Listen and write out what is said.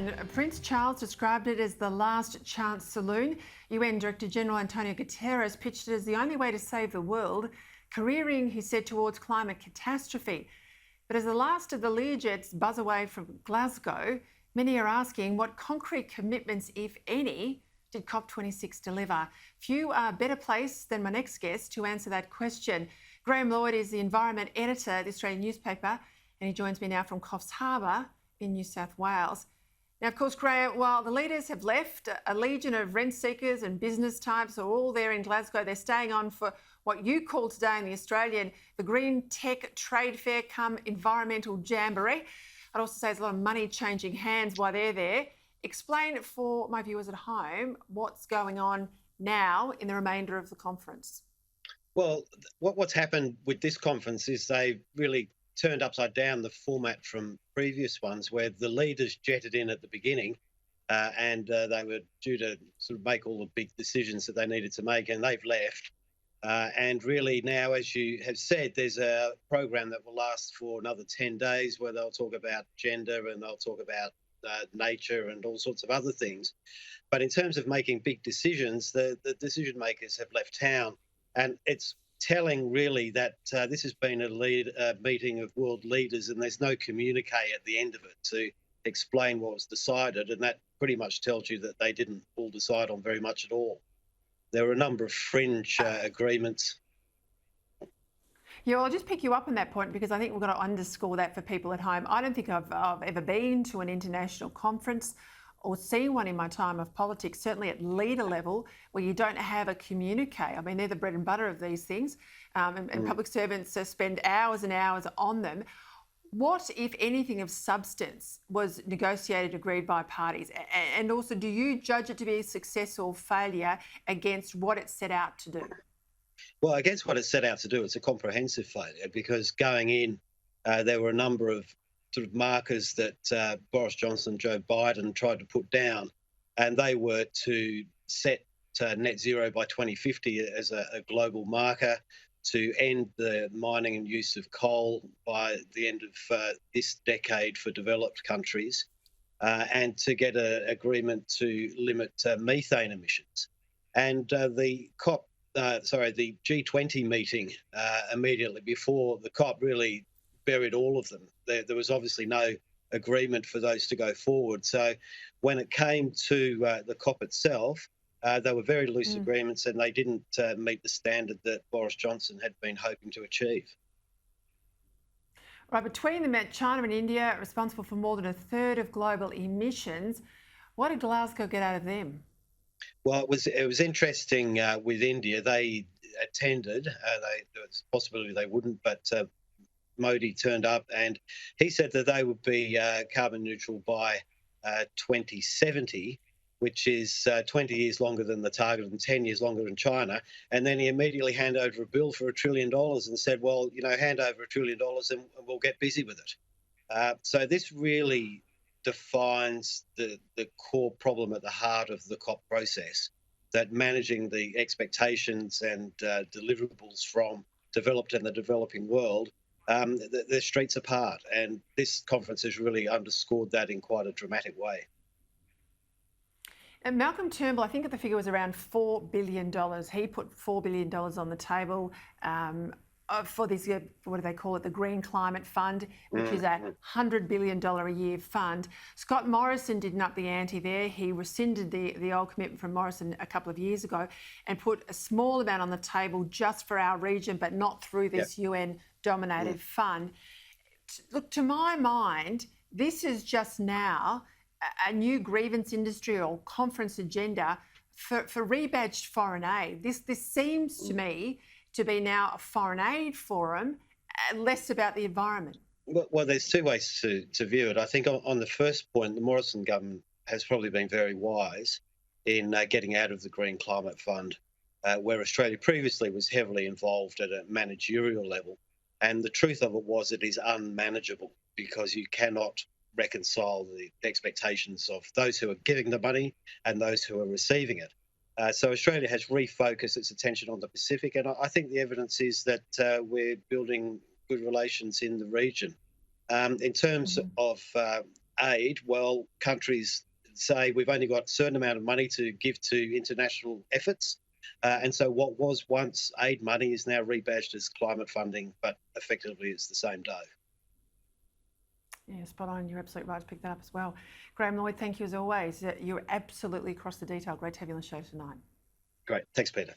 And Prince Charles described it as the last chance saloon. UN Director General Antonio Guterres pitched it as the only way to save the world, careering, he said, towards climate catastrophe. But as the last of the Learjets buzz away from Glasgow, many are asking what concrete commitments, if any, did COP26 deliver? Few are better placed than my next guest to answer that question. Graham Lloyd is the environment editor at the Australian newspaper, and he joins me now from Coffs Harbour in New South Wales. Now, of course, Graham, while the leaders have left, a legion of rent seekers and business types are all there in Glasgow. They're staying on for what you call today in the Australian, the Green Tech Trade Fair come Environmental Jamboree. I'd also say there's a lot of money changing hands while they're there. Explain for my viewers at home what's going on now in the remainder of the conference. Well, what's happened with this conference is they really turned upside down the format from previous ones, where the leaders jetted in at the beginning and they were due to sort of make all the big decisions that they needed to make, and they've left. And really now, as you have said, there's a program that will last for another 10 days where they'll talk about gender and they'll talk about nature and all sorts of other things. But in terms of making big decisions, the decision makers have left town, and it's telling really that this has been a meeting of world leaders, and there's no communique at the end of it to explain what was decided, and that pretty much tells you that they didn't all decide on very much at all. There were a number of fringe agreements. Yeah, well, I'll just pick you up on that point because I think we've got to underscore that for people at home. I don't think I've ever been to an international conference or seen one in my time of politics, certainly at leader level, where you don't have a communique. I mean, they're the bread and butter of these things, and public servants spend hours and hours on them. What, if anything, of substance was negotiated, agreed by parties? And also, do you judge it to be a success or failure against what it set out to do? Well, against what it set out to do, it's a comprehensive failure, because going in, there were a number of sort of markers that Boris Johnson and Joe Biden tried to put down, and they were to set net zero by 2050 as a global marker, to end the mining and use of coal by the end of this decade for developed countries, and to get an agreement to limit methane emissions. And the G20 meeting immediately before the COP really buried all of them. There was obviously no agreement for those to go forward. So when it came to the COP itself, they were very loose agreements, and they didn't meet the standard that Boris Johnson had been hoping to achieve. Right, between them, China and India are responsible for more than a third of global emissions. What did Glasgow get out of them? Well, it was interesting with India. They attended. There was a possibility they wouldn't, but Modi turned up, and he said that they would be carbon neutral by 2070, which is 20 years longer than the target and 10 years longer than China. And then he immediately handed over a bill for $1 trillion and said, well, hand over $1 trillion and we'll get busy with it. So this really defines the core problem at the heart of the COP process, that managing the expectations and deliverables from developed and the developing world, they're streets apart. And this conference has really underscored that in quite a dramatic way. And Malcolm Turnbull, I think the figure was around $4 billion. He put $4 billion on the table for this, what do they call it, the Green Climate Fund, which is a $100 billion a year fund. Scott Morrison didn't up the ante there. He rescinded the old commitment from Morrison a couple of years ago and put a small amount on the table just for our region, but not through this UN-dominated fund. Look, to my mind, this is just now a new grievance industry or conference agenda for rebadged foreign aid. This seems to me to be now a foreign aid forum, less about the environment. Well, there's two ways to view it. I think on the first point, the Morrison government has probably been very wise in getting out of the Green Climate Fund, where Australia previously was heavily involved at a managerial level. And the truth of it was it is unmanageable, because you cannot reconcile the expectations of those who are giving the money and those who are receiving it. So Australia has refocused its attention on the Pacific, and I think the evidence is that we're building good relations in the region. In terms of aid, well, countries say we've only got a certain amount of money to give to international efforts. And so what was once aid money is now rebadged as climate funding, but effectively it's the same dough. Yeah, spot on. You're absolutely right to pick that up as well. Graham, Lloyd, thank you as always. You're absolutely across the detail. Great to have you on the show tonight. Great. Thanks, Peter.